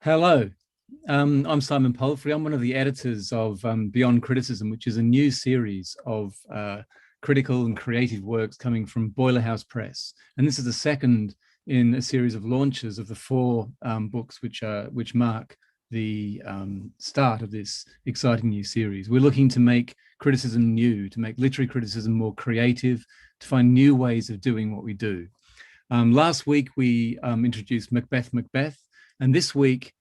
Hello, I'm Simon Palfrey. I'm one of the editors of Beyond Criticism, which is a new series of critical and creative works coming from Boiler House Press. And this is the second in a series of launches of the four books which mark the start of this exciting new series. We're looking to make criticism new, to make literary criticism more creative, to find new ways of doing what we do. Last week, we introduced Macbeth, and this week,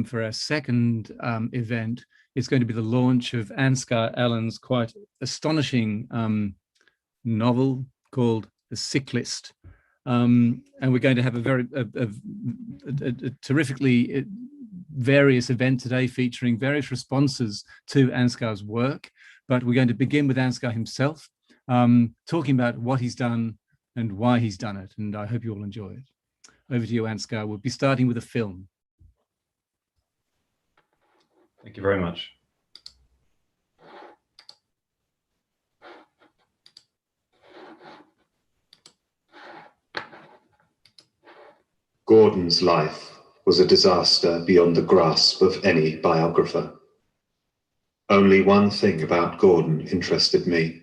for our second event, it's going to be the launch of Ansgar Allen's quite astonishing novel called The Sick List. And we're going to have a terrifically various event today featuring various responses to Ansgar's work. But we're going to begin with Ansgar himself, talking about what he's done and why he's done it. And I hope you all enjoy it. Over to you, Ansgar. We'll be starting with a film. Thank you very much. Gordon's life was a disaster beyond the grasp of any biographer. Only one thing about Gordon interested me: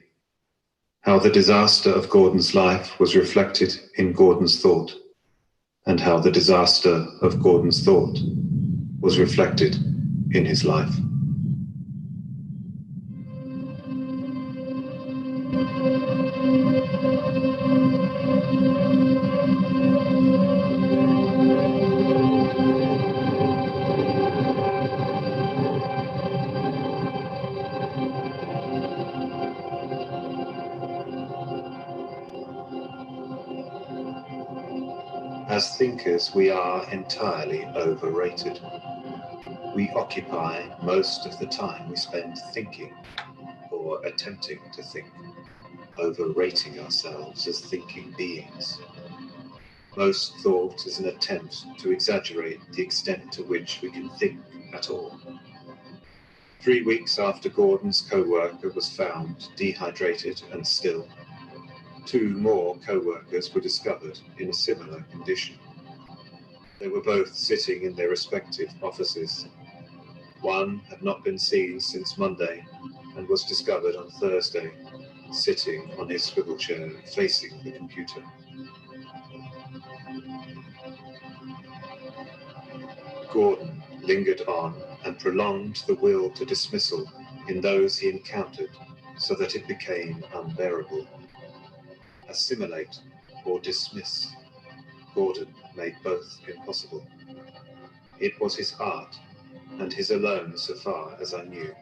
how the disaster of Gordon's life was reflected in Gordon's thought, and how the disaster of Gordon's thought was reflected in his life. As thinkers, we are entirely overrated. We occupy most of the time we spend thinking or attempting to think, overrating ourselves as thinking beings. Most thought is an attempt to exaggerate the extent to which we can think at all. 3 weeks after Gordon's co-worker was found dehydrated and still, 2 more co-workers were discovered in a similar condition. They were both sitting in their respective offices. One had not been seen since Monday and was discovered on Thursday, sitting on his swivel chair facing the computer. Gordon lingered on and prolonged the will to dismissal in those he encountered so that it became unbearable. Assimilate or dismiss. Gordon made both impossible. It was his art, and his alone so far as I knew.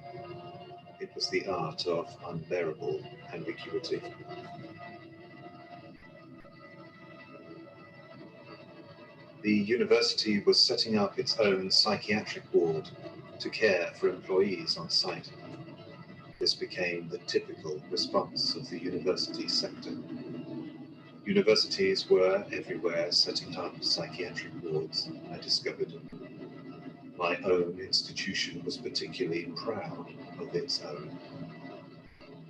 It was the art of unbearable ambiguity. The university was setting up its own psychiatric ward to care for employees on site. This became the typical response of the university sector. Universities were everywhere setting up psychiatric wards, I discovered. My own institution was particularly proud of its own.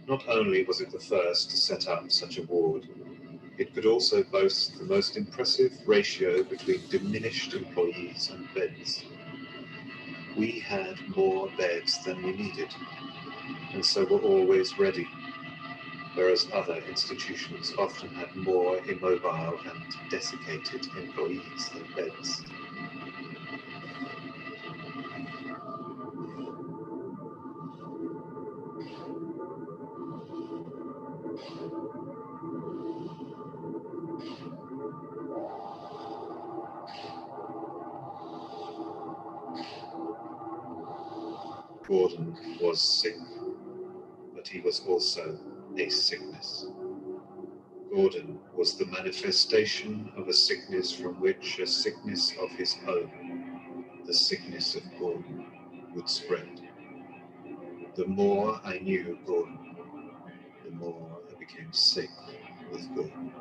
Not only was it the first to set up such a ward, it could also boast the most impressive ratio between diminished employees and beds. We had more beds than we needed, and so were always ready, whereas other institutions often had more immobile and desiccated employees than beds. Gordon was sick, but he was also a sickness. Gordon was the manifestation of a sickness from which a sickness of his own, the sickness of Gordon, would spread. The more I knew Gordon, the more I became sick with Gordon.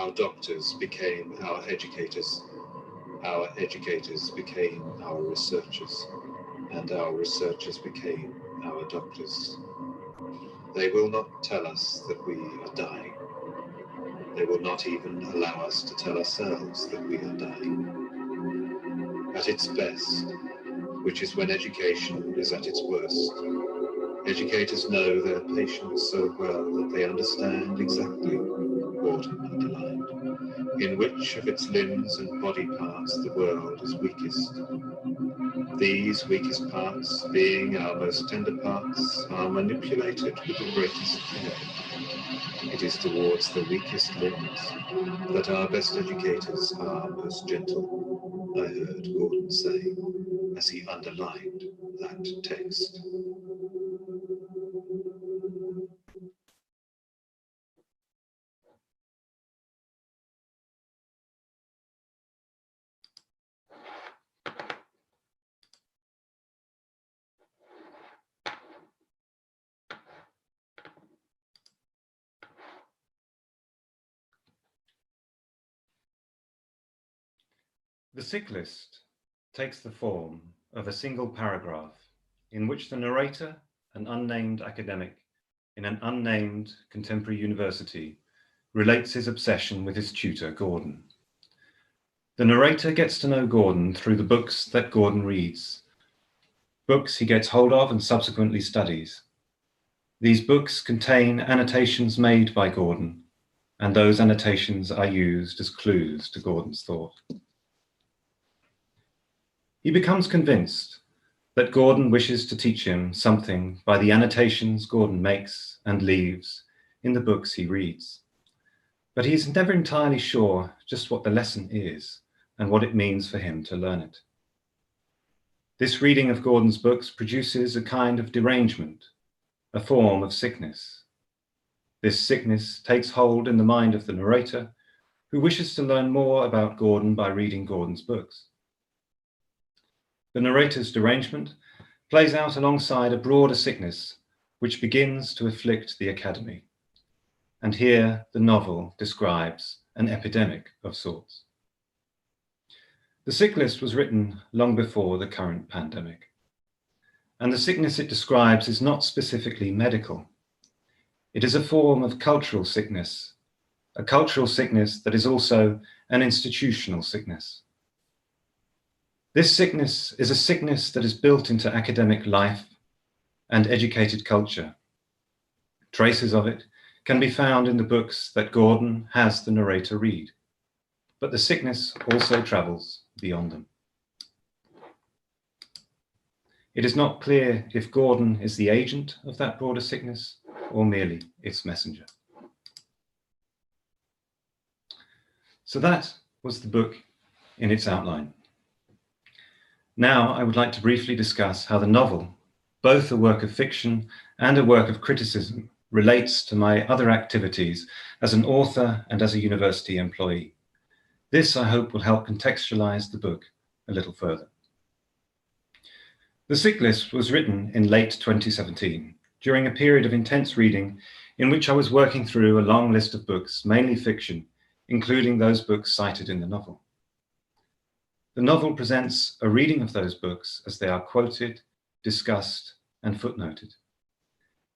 Our doctors became our educators became our researchers, and our researchers became our doctors. They will not tell us that we are dying. They will not even allow us to tell ourselves that we are dying. At its best, which is when education is at its worst, educators know their patients so well that they understand exactly Gordon underlined, in which of its limbs and body parts the world is weakest. These weakest parts, being our most tender parts, are manipulated with the greatest care. It is towards the weakest limbs that our best educators are most gentle, I heard Gordon say, as he underlined that text. The sick list takes the form of a single paragraph in which the narrator, an unnamed academic in an unnamed contemporary university, relates his obsession with his tutor, Gordon. The narrator gets to know Gordon through the books that Gordon reads, books he gets hold of and subsequently studies. These books contain annotations made by Gordon, and those annotations are used as clues to Gordon's thought. He becomes convinced that Gordon wishes to teach him something by the annotations Gordon makes and leaves in the books he reads. But he is never entirely sure just what the lesson is and what it means for him to learn it. This reading of Gordon's books produces a kind of derangement, a form of sickness. This sickness takes hold in the mind of the narrator, who wishes to learn more about Gordon by reading Gordon's books. The narrator's derangement plays out alongside a broader sickness which begins to afflict the academy. And here the novel describes an epidemic of sorts. The sick list was written long before the current pandemic. And the sickness it describes is not specifically medical. It is a form of cultural sickness, a cultural sickness that is also an institutional sickness. This sickness is a sickness that is built into academic life and educated culture. Traces of it can be found in the books that Gordon has the narrator read, but the sickness also travels beyond them. It is not clear if Gordon is the agent of that broader sickness or merely its messenger. So that was the book in its outline. Now I would like to briefly discuss how the novel, both a work of fiction and a work of criticism, relates to my other activities as an author and as a university employee. This, I hope, will help contextualize the book a little further. The Sick List was written in late 2017, during a period of intense reading in which I was working through a long list of books, mainly fiction, including those books cited in the novel. The novel presents a reading of those books as they are quoted, discussed, and footnoted.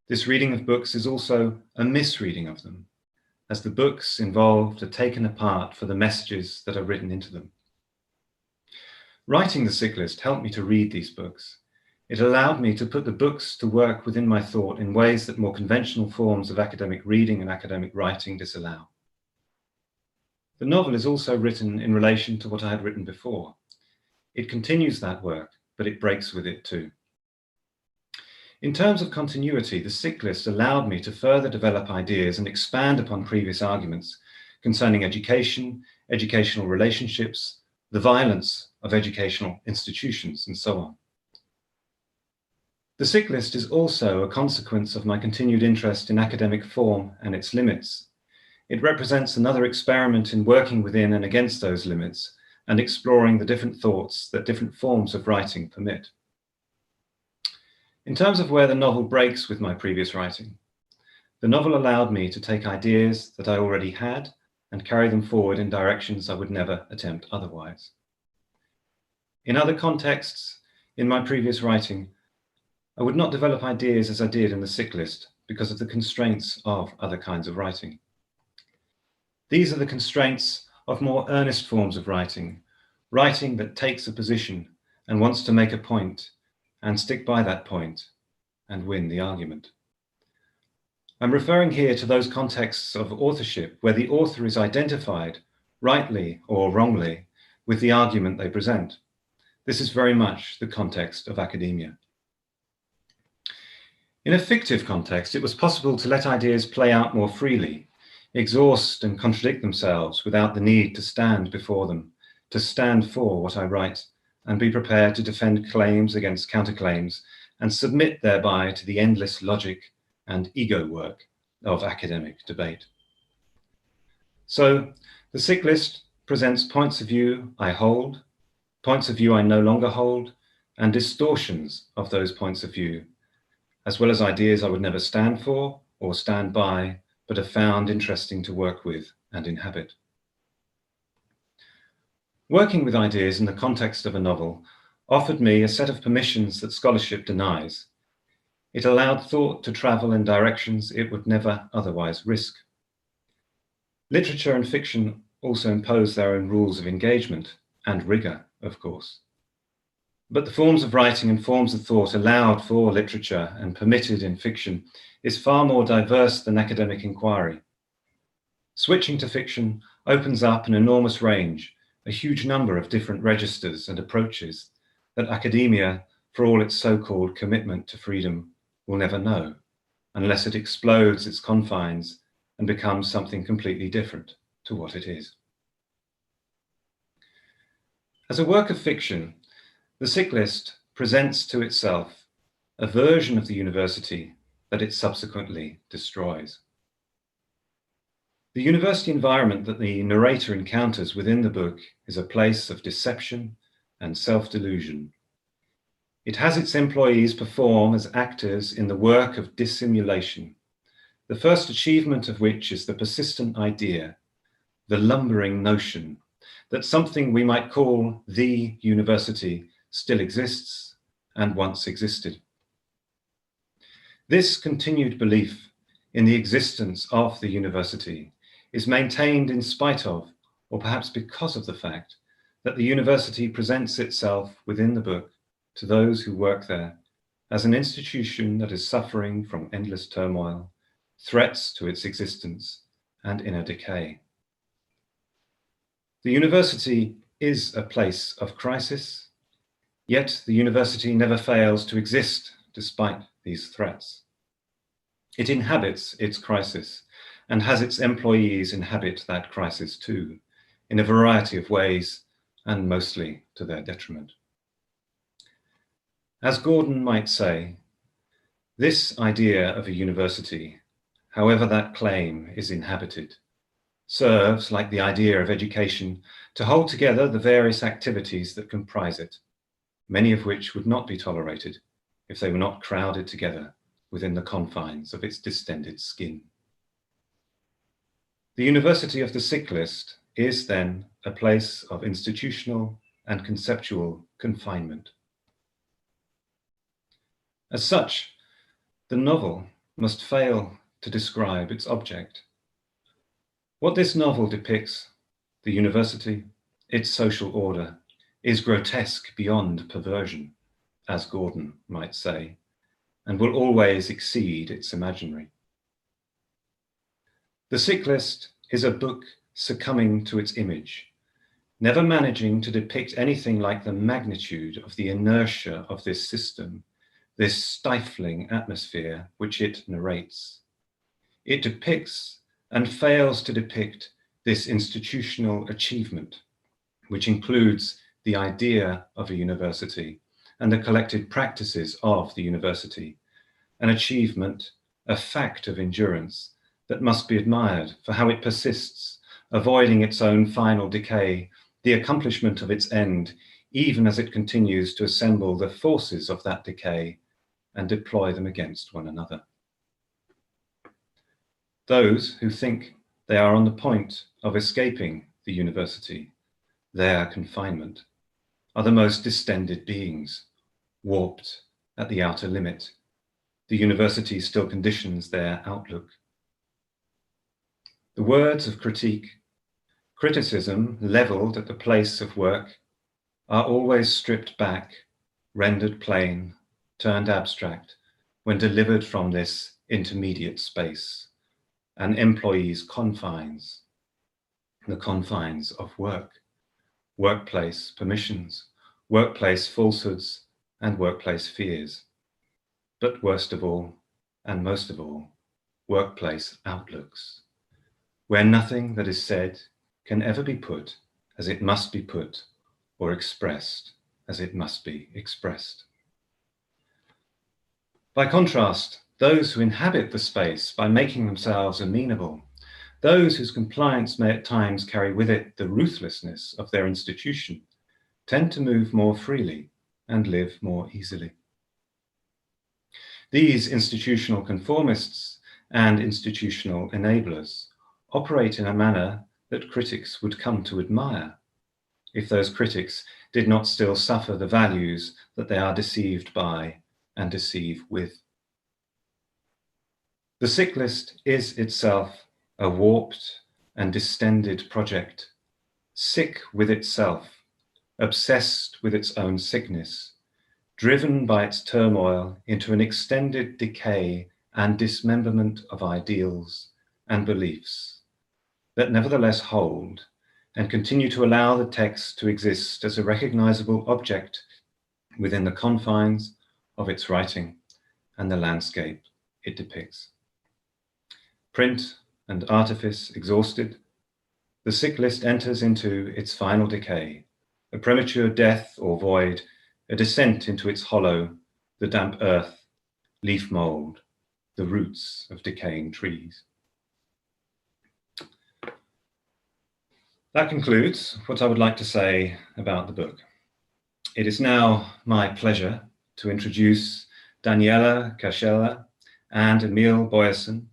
This reading of books is also a misreading of them, as the books involved are taken apart for the messages that are written into them. Writing the Sick List helped me to read these books. It allowed me to put the books to work within my thought in ways that more conventional forms of academic reading and academic writing disallow. The novel is also written in relation to what I had written before. It continues that work, but it breaks with it too. In terms of continuity, the Sick List allowed me to further develop ideas and expand upon previous arguments concerning education, educational relationships, the violence of educational institutions, and so on. The Sick List is also a consequence of my continued interest in academic form and its limits. It represents another experiment in working within and against those limits and exploring the different thoughts that different forms of writing permit. In terms of where the novel breaks with my previous writing, the novel allowed me to take ideas that I already had and carry them forward in directions I would never attempt otherwise. In other contexts, in my previous writing, I would not develop ideas as I did in the sick list because of the constraints of other kinds of writing. These are the constraints of more earnest forms of writing, writing that takes a position and wants to make a point and stick by that point and win the argument. I'm referring here to those contexts of authorship where the author is identified, rightly or wrongly, with the argument they present. This is very much the context of academia. In a fictive context, it was possible to let ideas play out more freely, exhaust and contradict themselves without the need to stand before them, to stand for what I write, and be prepared to defend claims against counterclaims and submit thereby to the endless logic and ego work of academic debate. So, the sick list presents points of view I hold, points of view I no longer hold, and distortions of those points of view, as well as ideas I would never stand for or stand by, but have found interesting to work with and inhabit. Working with ideas in the context of a novel offered me a set of permissions that scholarship denies. It allowed thought to travel in directions it would never otherwise risk. Literature and fiction also impose their own rules of engagement and rigor, of course. But the forms of writing and forms of thought allowed for literature and permitted in fiction is far more diverse than academic inquiry. Switching to fiction opens up an enormous range, a huge number of different registers and approaches that academia, for all its so-called commitment to freedom, will never know, unless it explodes its confines and becomes something completely different to what it is. As a work of fiction, the sick list presents to itself a version of the university that it subsequently destroys. The university environment that the narrator encounters within the book is a place of deception and self-delusion. It has its employees perform as actors in the work of dissimulation, the first achievement of which is the persistent idea, the lumbering notion, that something we might call the university still exists and once existed. This continued belief in the existence of the university is maintained in spite of, or perhaps because of the fact, that the university presents itself within the book to those who work there as an institution that is suffering from endless turmoil, threats to its existence, and inner decay. The university is a place of crisis, yet the university never fails to exist despite these threats. It inhabits its crisis and has its employees inhabit that crisis too, in a variety of ways and mostly to their detriment. As Gordon might say, this idea of a university, however that claim is inhabited, serves, like the idea of education, to hold together the various activities that comprise it, many of which would not be tolerated if they were not crowded together within the confines of its distended skin. The University of the Sick List is then a place of institutional and conceptual confinement. As such, the novel must fail to describe its object. What this novel depicts, the university, its social order, is grotesque beyond perversion, as Gordon might say, and will always exceed its imaginary. The Sick List is a book succumbing to its image, never managing to depict anything like the magnitude of the inertia of this system, this stifling atmosphere which it narrates. It depicts and fails to depict this institutional achievement, which includes the idea of a university and the collected practices of the university, an achievement, a fact of endurance that must be admired for how it persists, avoiding its own final decay, the accomplishment of its end, even as it continues to assemble the forces of that decay and deploy them against one another. Those who think they are on the point of escaping the university, their confinement, are the most distended beings, warped at the outer limit. The university still conditions their outlook. The words of critique, criticism leveled at the place of work, are always stripped back, rendered plain, turned abstract, when delivered from this intermediate space, an employee's confines, the confines of work, workplace permissions, workplace falsehoods, and workplace fears. But worst of all, and most of all, workplace outlooks, where nothing that is said can ever be put as it must be put, or expressed as it must be expressed. By contrast, those who inhabit the space by making themselves amenable, those whose compliance may at times carry with it the ruthlessness of their institution, tend to move more freely and live more easily. These institutional conformists and institutional enablers operate in a manner that critics would come to admire, if those critics did not still suffer the values that they are deceived by and deceive with. The sick list is itself a warped and distended project, sick with itself, obsessed with its own sickness, driven by its turmoil into an extended decay and dismemberment of ideals and beliefs that nevertheless hold and continue to allow the text to exist as a recognizable object within the confines of its writing and the landscape it depicts. Print and artifice exhausted, the sick list enters into its final decay, a premature death or void, a descent into its hollow, the damp earth, leaf mold, the roots of decaying trees. That concludes what I would like to say about the book. It is now my pleasure to introduce Daniela, Cascella, and Emile Bojesen,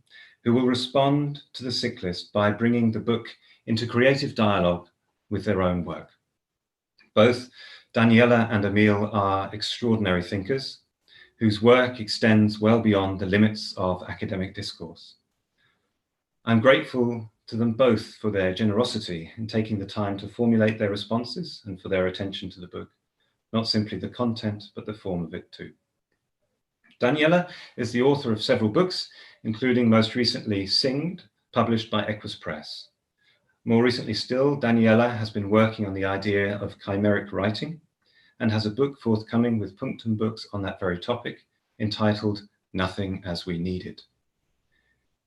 who will respond to the sick list by bringing the book into creative dialogue with their own work. Both Daniela and Emile are extraordinary thinkers whose work extends well beyond the limits of academic discourse. I'm grateful to them both for their generosity in taking the time to formulate their responses and for their attention to the book, not simply the content, but the form of it too. Daniela is the author of several books, including most recently Singed, published by Equus Press. More recently still, Daniela has been working on the idea of chimeric writing and has a book forthcoming with Punctum Books on that very topic, entitled Nothing as We Need It.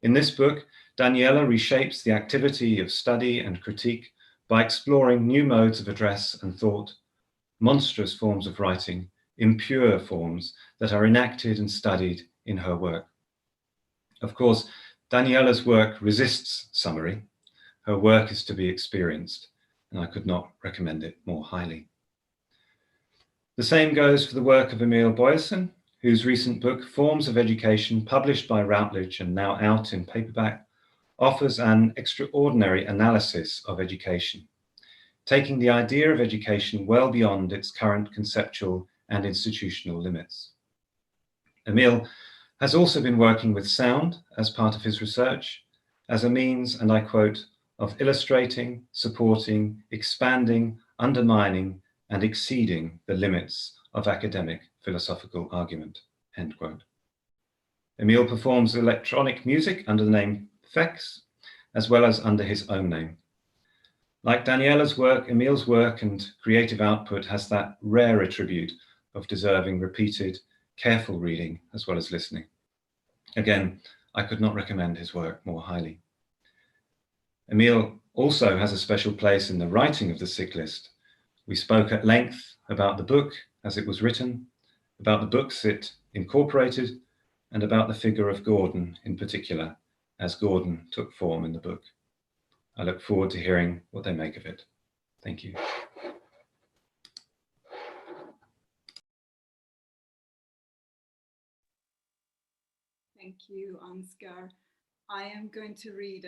In this book, Daniela reshapes the activity of study and critique by exploring new modes of address and thought, monstrous forms of writing, impure forms that are enacted and studied in her work. Of course, Daniela's work resists summary. Her work is to be experienced, and I could not recommend it more highly. The same goes for the work of Emile Bojesen, whose recent book, Forms of Education, published by Routledge and now out in paperback, offers an extraordinary analysis of education, taking the idea of education well beyond its current conceptual and institutional limits. Emile has also been working with sound as part of his research, as a means, and I quote, of illustrating, supporting, expanding, undermining, and exceeding the limits of academic philosophical argument, end quote. Emile performs electronic music under the name Fex, as well as under his own name. Like Daniela's work, Emile's work and creative output has that rare attribute of deserving repeated, careful reading as well as listening. Again, I could not recommend his work more highly. Emile also has a special place in the writing of the sick list. We spoke at length about the book as it was written, about the books it incorporated, and about the figure of Gordon in particular, as Gordon took form in the book. I look forward to hearing what they make of it. Thank you. Thank you, Ansgar. I am going to read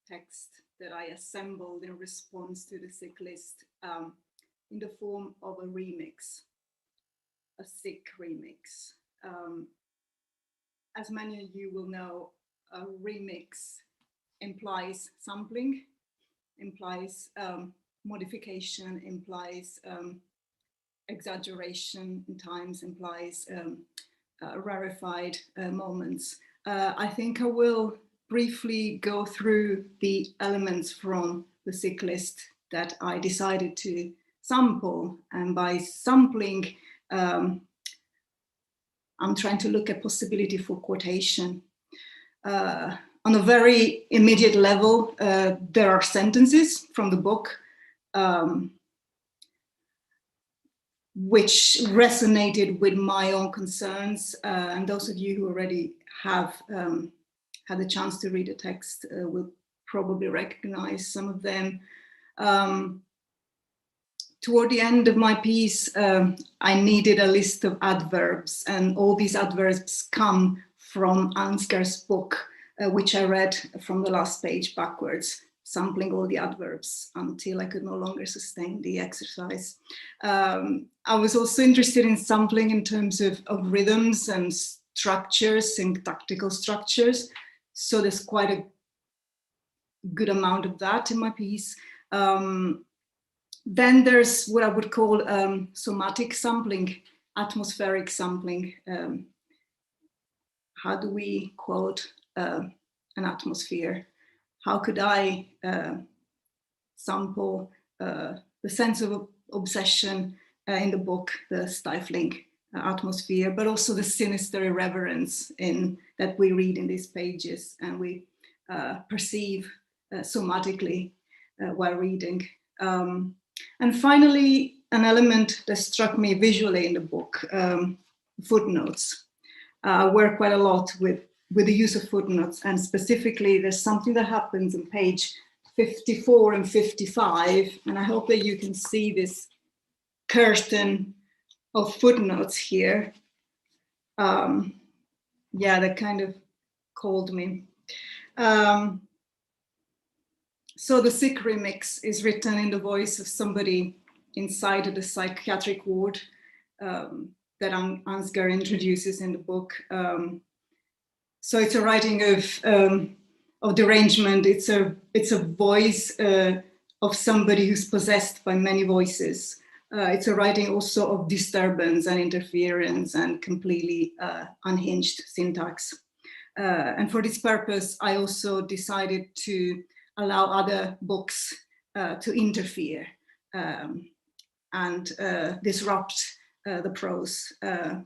text that I assembled in response to the sick list in the form of a remix, a sick remix. As many of you will know, a remix implies sampling, implies modification, implies exaggeration, in times implies rarefied moments. I think I will briefly go through the elements from the sick list that I decided to sample, and by sampling I'm trying to look at possibility for quotation. On a very immediate level, there are sentences from the book which resonated with my own concerns, and those of you who already have had the chance to read the text will probably recognize some of them. Toward the end of my piece, I needed a list of adverbs, and all these adverbs come from Ansgar's book, which I read from the last page backwards, sampling all the adverbs until I could no longer sustain the exercise. I was also interested in sampling in terms of rhythms and structures, syntactical structures. So there's quite a good amount of that in my piece. Then there's what I would call somatic sampling, atmospheric sampling. How do we quote an atmosphere? How could I sample the sense of obsession in the book, the stifling atmosphere, but also the sinister irreverence that we read in these pages and we perceive somatically while reading. And finally, an element that struck me visually in the book, footnotes. I work quite a lot with the use of footnotes, and specifically there's something that happens on page 54 and 55, and I hope that you can see this curtain of footnotes here. Yeah, that kind of called me. So the sick remix is written in the voice of somebody inside of the psychiatric ward that Ansgar introduces in the book. So it's a writing of derangement. It's a voice of somebody who's possessed by many voices. It's a writing also of disturbance and interference and completely unhinged syntax. And for this purpose, I also decided to allow other books to interfere and disrupt the prose.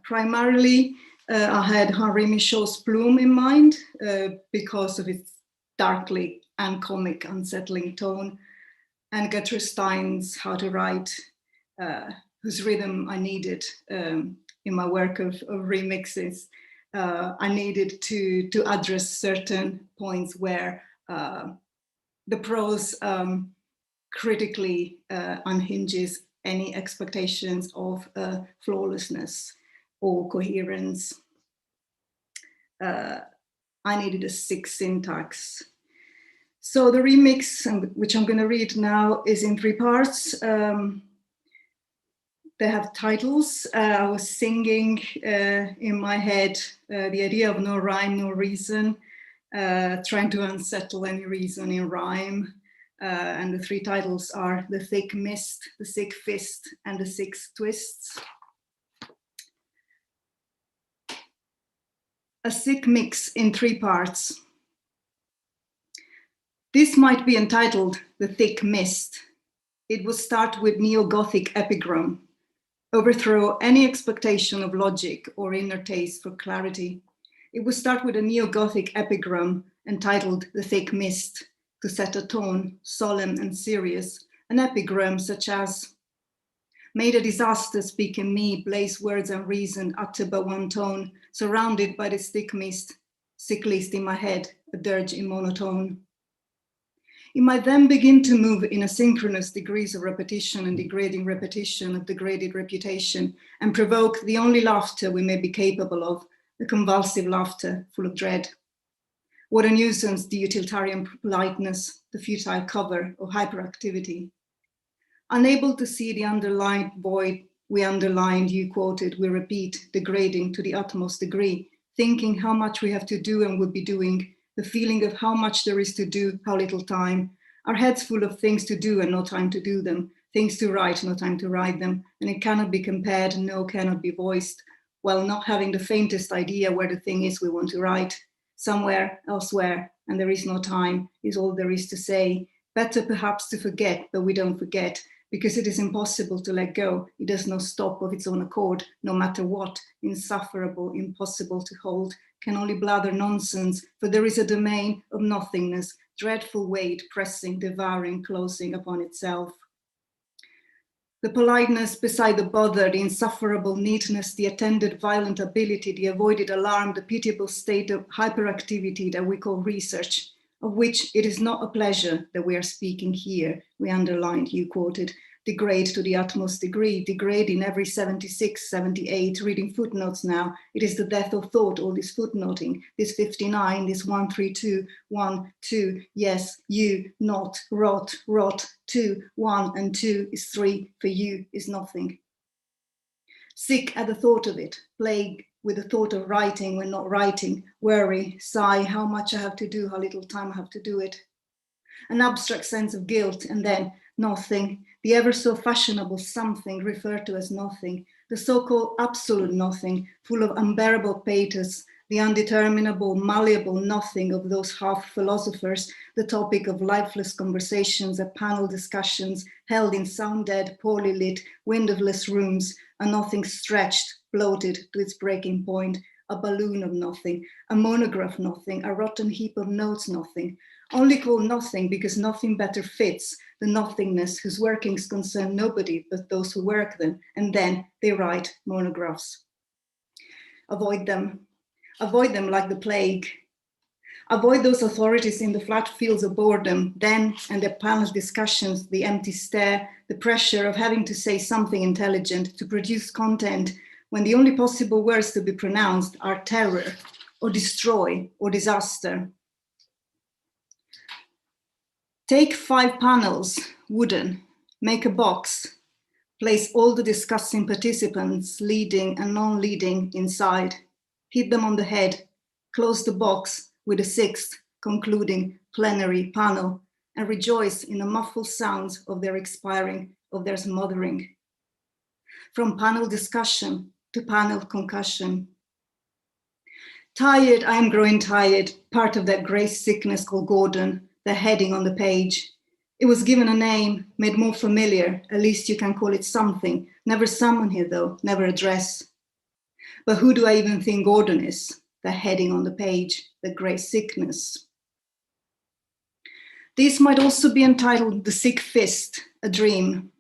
Primarily, I had Henri Michaud's Plume in mind because of its darkly and comic unsettling tone, and Gertrude Stein's How to Write, whose rhythm I needed in my work of remixes. I needed to address certain points where the prose critically unhinges any expectations of flawlessness or coherence. I needed a sick syntax. So the remix, which I'm going to read now, is in 3 parts. They have titles. I was singing in my head the idea of no rhyme, no reason, trying to unsettle any reason in rhyme. And the 3 titles are The Thick Mist, The Sick Fist, and The Six Twists. A sick mix in 3 parts. This might be entitled The Thick Mist. It would start with neo-Gothic epigram, overthrow any expectation of logic or inner taste for clarity. It would start with a neo-Gothic epigram entitled The Thick Mist, to set a tone, solemn and serious, an epigram such as, may the disaster speak in me, blaze words and reason, utter by one tone, surrounded by this thick mist, sick list in my head, a dirge in monotone. It might then begin to move in asynchronous degrees of repetition and degrading repetition of degraded reputation, and provoke the only laughter we may be capable of, the convulsive laughter full of dread. What a nuisance, the utilitarian politeness, the futile cover of hyperactivity. Unable to see the underlined void we underlined, you quoted, we repeat, degrading to the utmost degree, thinking how much we have to do and would be doing, the feeling of how much there is to do, how little time, our heads full of things to do and no time to do them, things to write, no time to write them, and it cannot be compared, no, cannot be voiced, while not having the faintest idea where the thing is we want to write. Somewhere, elsewhere, and there is no time, is all there is to say. Better perhaps to forget, but we don't forget, because it is impossible to let go. It does not stop of its own accord, no matter what, insufferable, impossible to hold, can only blather nonsense, for there is a domain of nothingness, dreadful weight, pressing, devouring, closing upon itself. The politeness beside the bother, the insufferable neatness, the attended violent ability, the avoided alarm, the pitiable state of hyperactivity that we call research, of which it is not a pleasure that we are speaking here, we underlined, you quoted, degrade to the utmost degree, degrade in every 76, 78, reading footnotes now. It is the death of thought, all this footnoting, this 59, this 132, 1, 2, yes, you, not, rot, 2, 1 and 2 is 3, for you is nothing. Sick at the thought of it, plagued with the thought of writing when not writing, worry, sigh, how much I have to do, how little time I have to do it. An abstract sense of guilt, and then nothing, the ever so fashionable something referred to as nothing, the so-called absolute nothing, full of unbearable pathos, the undeterminable, malleable nothing of those half philosophers, the topic of lifeless conversations at panel discussions held in sound-dead, poorly lit, windowless rooms, a nothing stretched, bloated to its breaking point, a balloon of nothing, a monograph nothing, a rotten heap of notes nothing, only called nothing because nothing better fits the nothingness whose workings concern nobody but those who work them, and then they write monographs. Avoid them like the plague. Avoid those authorities in the flat fields of boredom, then and the panel discussions, the empty stare, the pressure of having to say something intelligent, to produce content, when the only possible words to be pronounced are terror, or destroy, or disaster. Take 5 panels, wooden, make a box, place all the discussing participants, leading and non-leading, inside, hit them on the head, close the box with a 6th, concluding plenary panel, and rejoice in the muffled sounds of their expiring, of their smothering. From panel discussion to panel concussion. Tired, I am growing tired, part of that grey sickness called Gordon, the heading on the page. It was given a name, made more familiar, at least you can call it something. Never someone here though, never address. But who do I even think Gordon is? The heading on the page, the grey sickness. These might also be entitled The Sick Fist, a dream.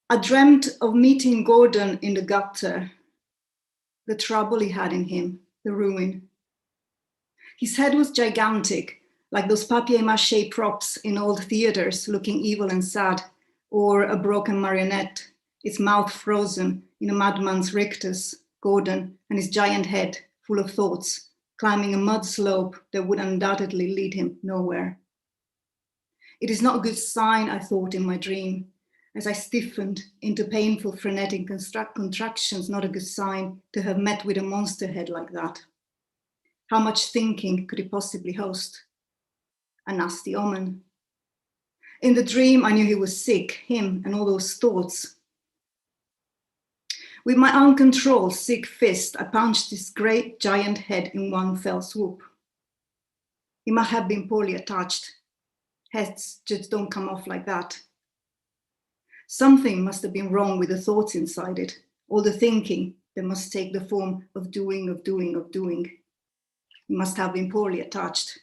I dreamt of meeting Gordon in the gutter, the trouble he had in him, the ruin. His head was gigantic, like those papier-mâché props in old theaters, looking evil and sad, or a broken marionette, its mouth frozen in a madman's rictus, Gordon, and his giant head full of thoughts, climbing a mud slope that would undoubtedly lead him nowhere. It is not a good sign, I thought in my dream, as I stiffened into painful frenetic contractions, not a good sign to have met with a monster head like that. How much thinking could he possibly host? A nasty omen. In the dream, I knew he was sick, him and all those thoughts. With my uncontrolled, sick fist, I punched his great giant head in one fell swoop. He might have been poorly attached. Heads just don't come off like that. Something must have been wrong with the thoughts inside it, all the thinking that must take the form of doing, of doing, of doing. He must have been poorly attached.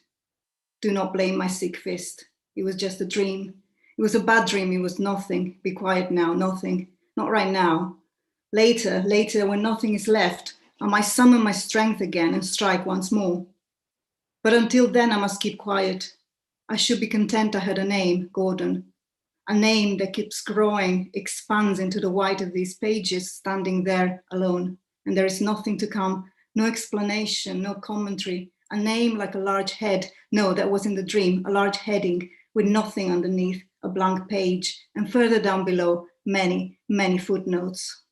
Do not blame my sick fist. It was just a dream. It was a bad dream. It was nothing. Be quiet now, nothing. Not right now. Later, when nothing is left, I might summon my strength again and strike once more. But until then, I must keep quiet. I should be content I had a name, Gordon. A name that keeps growing, expands into the white of these pages, standing there alone. And there is nothing to come, no explanation, no commentary, a name like a large head. No, that was in the dream, a large heading with nothing underneath, a blank page, and further down below, many, many footnotes.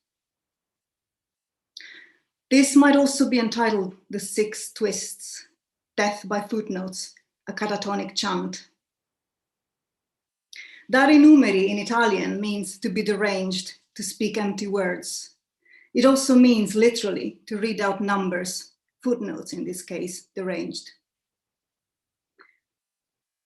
This might also be entitled The Six Twists, Death by Footnotes, a catatonic chant. Dare numeri in Italian means to be deranged, to speak empty words. It also means literally to read out numbers, footnotes in this case, deranged.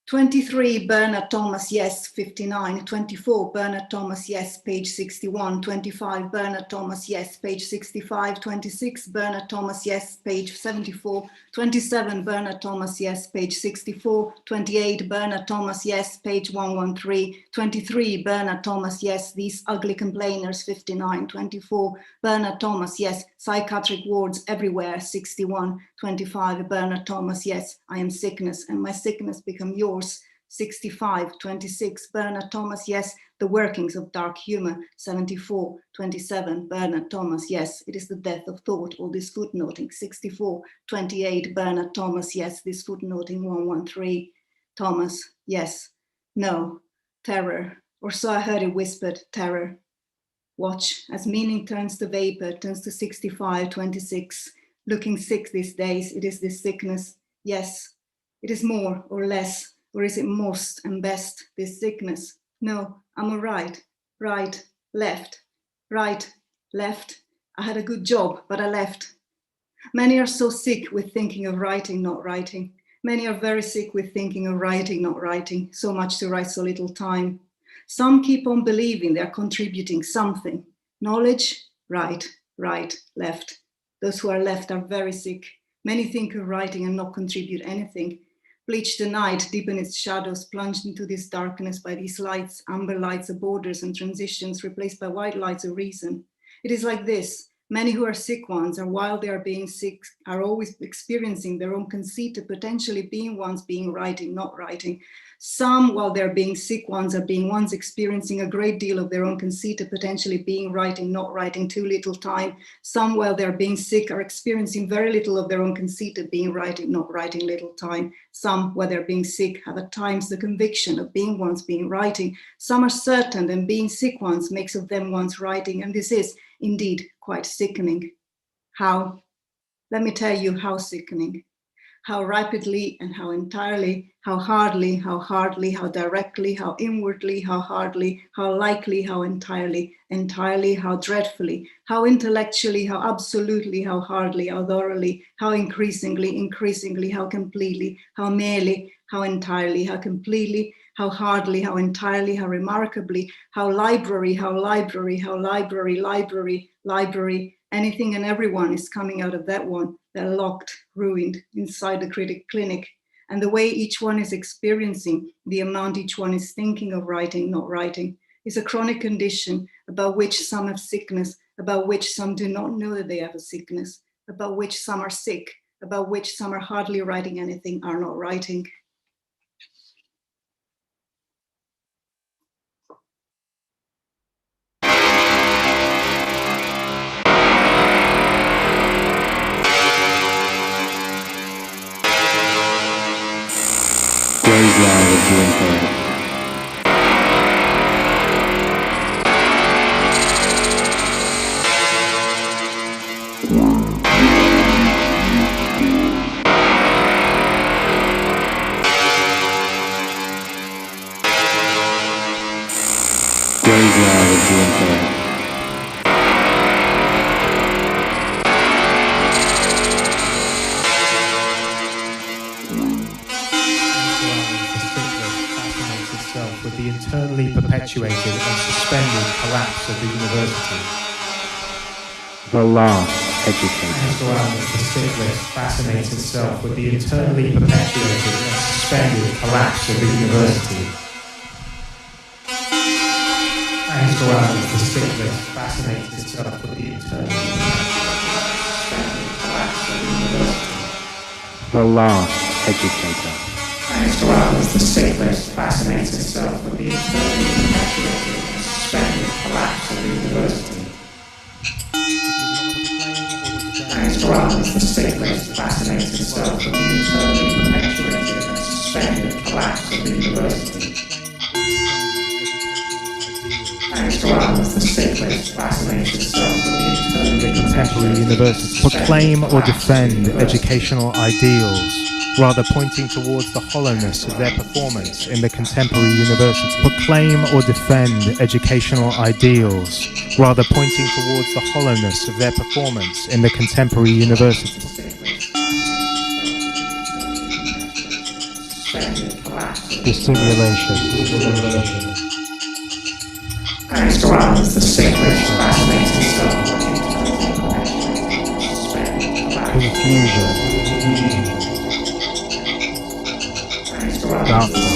23, Bernard Thomas, yes, 59. 24, Bernard Thomas, yes, page 61. 25, Bernard Thomas, yes, page 65. 26, Bernard Thomas, yes, page 74. 27, Bernard Thomas, yes, page 64. 28, Bernard Thomas, yes, page 113. 23, Bernard Thomas, yes, these ugly complainers, 59. 24, Bernard Thomas, yes, psychiatric wards everywhere, 61. 25, Bernard Thomas, yes, I am sickness and my sickness become yours, 65. 26, Bernard Thomas, yes, the workings of dark humor, 74. 27, Bernard Thomas, yes, it is the death of thought, all this footnoting, 64. 28, Bernard Thomas, yes, this footnoting, 113. Thomas, yes, no, terror, or so I heard it whispered, terror. Watch, as meaning turns to vapor, turns to 65. 26, looking sick these days, it is this sickness, yes, it is more or less, or is it most and best, this sickness? No, I'm all right, right, left, right, left. I had a good job, but I left. Many are so sick with thinking of writing, not writing. Many are very sick with thinking of writing, not writing, so much to write so little time. Some keep on believing they're contributing something. Knowledge, right, right, left. Those who are left are very sick. Many think of writing and not contribute anything. Bleach the night, deepen its shadows, plunged into this darkness by these lights, amber lights of borders and transitions, replaced by white lights of reason. It is like this. Many who are sick ones, or while they are being sick, are always experiencing their own conceit of potentially being ones being writing, not writing. Some, while they're being sick ones, are being ones experiencing a great deal of their own conceit of potentially being writing, not writing, too little time. Some, while they're being sick, are experiencing very little of their own conceit of being writing, not writing, little time. Some, while they're being sick, have at times the conviction of being ones being writing. Some are certain that being sick ones makes of them ones writing, and this is indeed quite sickening. How? Let me tell you how sickening. How rapidly and how entirely, how hardly, how directly, how inwardly, how hardly, how likely, how entirely, how dreadfully, how intellectually, how absolutely, how hardly, how thoroughly, how increasingly, how completely, how merely, how entirely, how completely, how hardly, how entirely, how remarkably, how library, anything and everyone is coming out of that one. They're locked, ruined inside the critic clinic. And the way each one is experiencing, the amount each one is thinking of writing, not writing, is a chronic condition about which some have sickness, about which some do not know that they have a sickness, about which some are sick, about which some are hardly writing anything, are not writing. With the internally perpetuated and suspended collapse of the university. The last educator. Ansgar Allen, the cyclist, fascinates itself with the internally perpetuated and suspended collapse of the university. Ansgar Allen, the cyclist, fascinates itself with the internally perpetuated collapse of the university. The last educator. Ansgar Allen, the cyclist, fascinates itself with the internally perpetuated and suspended collapse of the university. Ansgar runs the secret, fascinating itself with the eternally perpetuated and suspended collapse of the university. Runs the secret, fascinating itself with the eternally contemporary university. Proclaim or defend educational ideals, rather pointing towards the hollowness of their performance in the contemporary university. Proclaim or defend educational ideals, rather pointing towards the hollowness of their performance in the contemporary university. Dissimulation. Runs the secret, fascinating itself. Confusion. Darkness.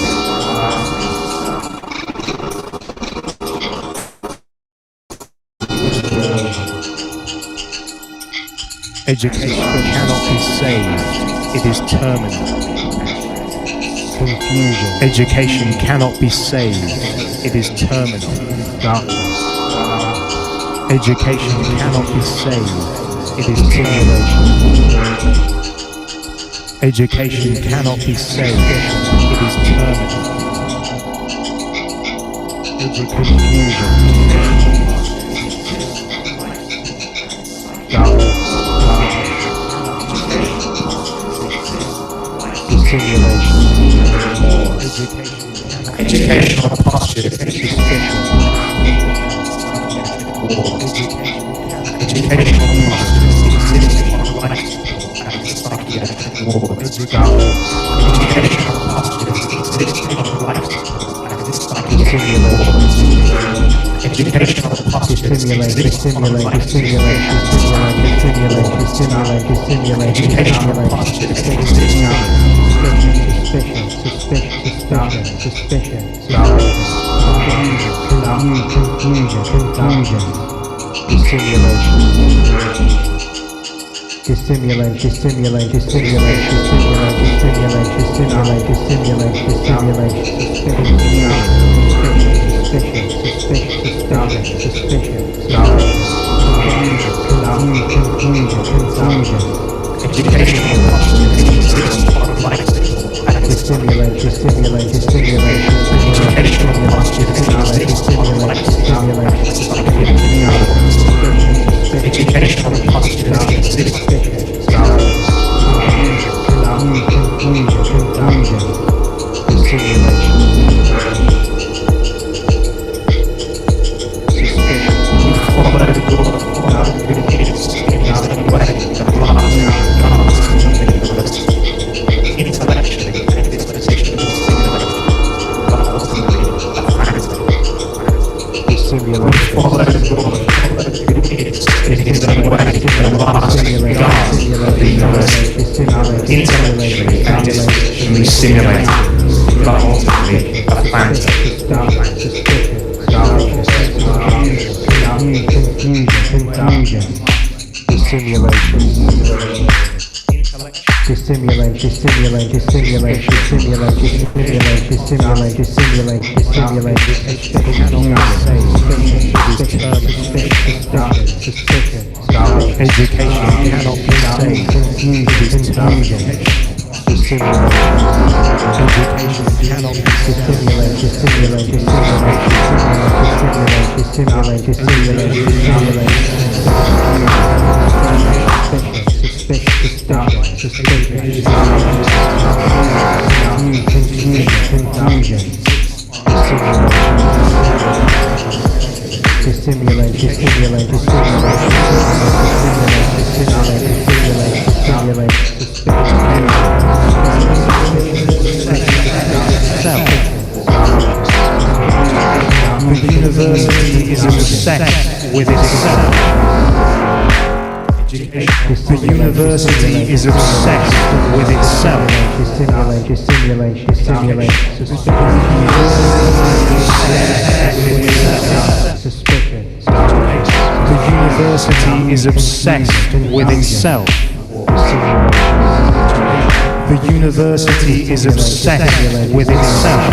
Education cannot be saved, it is terminal. Confusion. Education cannot be saved, it is terminal. Darkness. Education cannot be saved, it is simulation. Education cannot be saved, it is terminal. Confusion. Darkness. Simulation. Educational posture. Educational obsessed with itself. The university is obsessed with itself.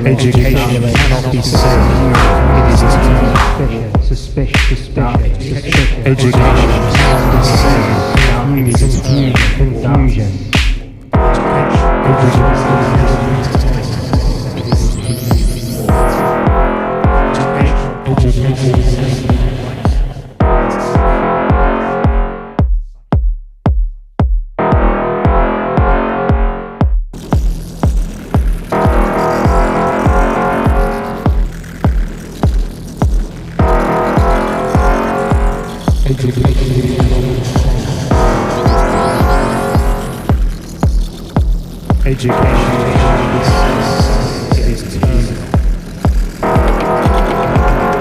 Education cannot be saved. It is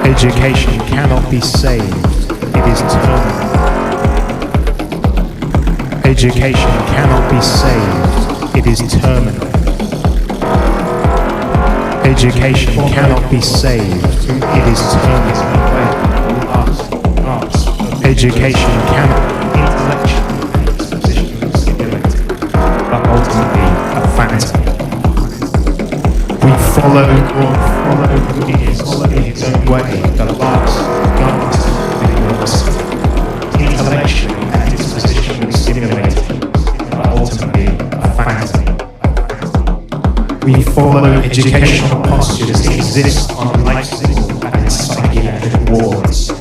Education cannot be saved, it is terminal. Education cannot be saved, it is terminal. Education cannot be saved, it is terminal. Education cannot intellectually but ultimately a phantom. We follow in its own way the last guidance intellectually and dispositionally stimulated, but ultimately a phantom. We follow educational postures that exist on life and psychiatric wards.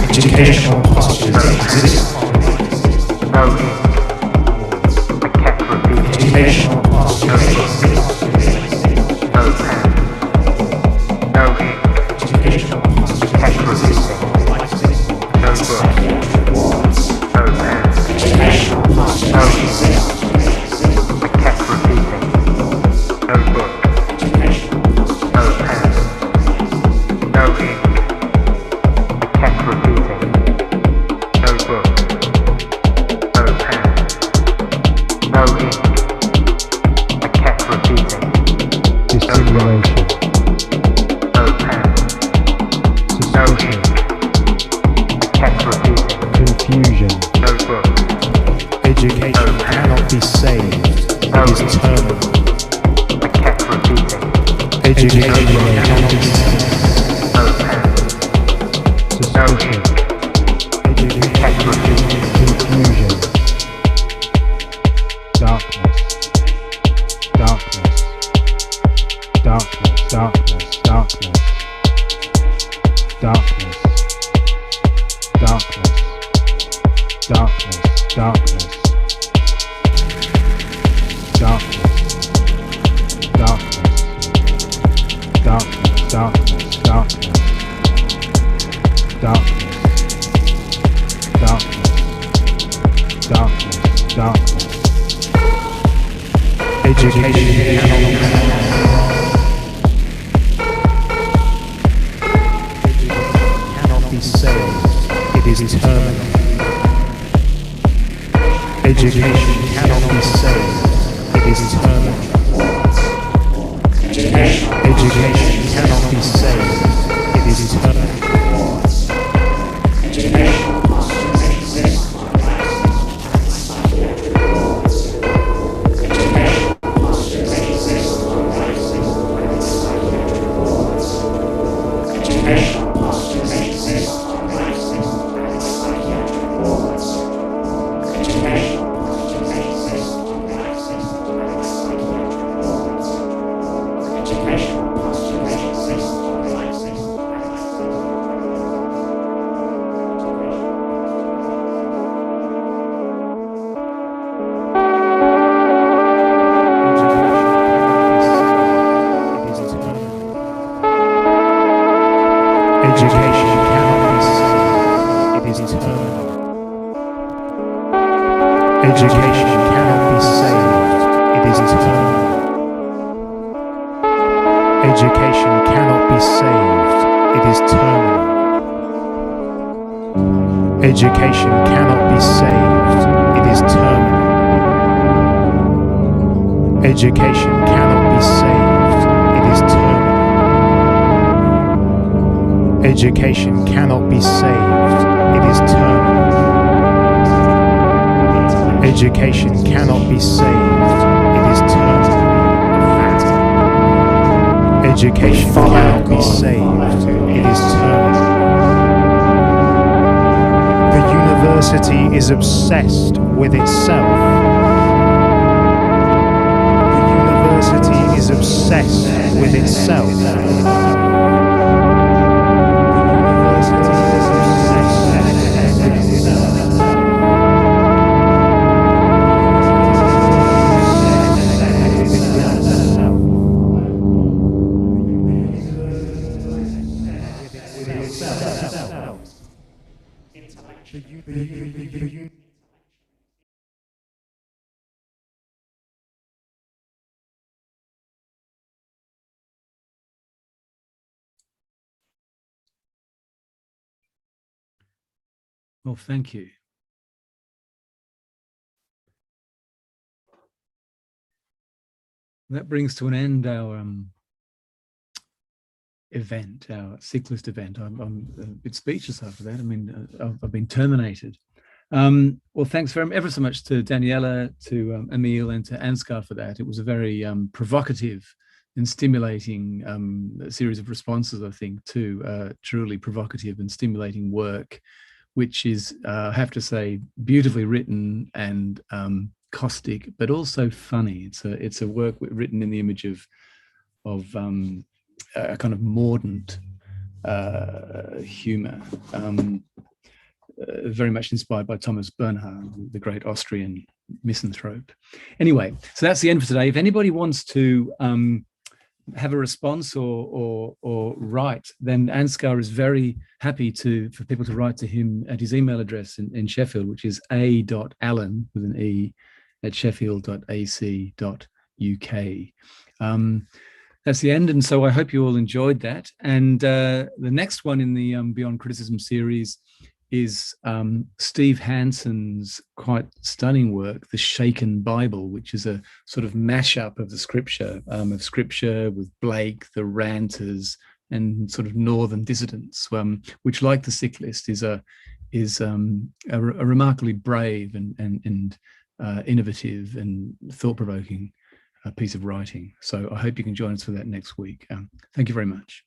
Educational postures that exist on educational postures that exist. Education cannot be saved, it is terminal. Education cannot be saved, it is terminal. Education cannot be saved, it is terminal. Education cannot be saved, it is terminal. Education cannot be saved, it is terminal. university is obsessed with itself. The university is obsessed with itself. Well, thank you. That brings to an end our event, our cyclist event. I'm a bit speechless after that. I mean, I've been terminated. Well, thanks ever so much to Daniela, to Emile, and to Ansgar for that. It was a very provocative and stimulating series of responses, I think, to truly provocative and stimulating work, which is, I have to say, beautifully written and caustic, but also funny. It's a work written in the image of a kind of mordant humor, very much inspired by Thomas Bernhard, the great Austrian misanthrope. Anyway, so that's the end for today. If anybody wants to have a response or write, then Ansgar is very happy for people to write to him at his email address in Sheffield, which is a.allen with an E at sheffield.ac.uk. That's the end, and so I hope you all enjoyed that. And the next one in the Beyond Criticism series is Steve Hanson's quite stunning work, The Shaken Bible, which is a sort of mashup of the scripture, with Blake, the Ranters, and sort of northern dissidents, which, like The Cyclist, is a remarkably brave and innovative and thought-provoking piece of writing. So I hope you can join us for that next week. Thank you very much.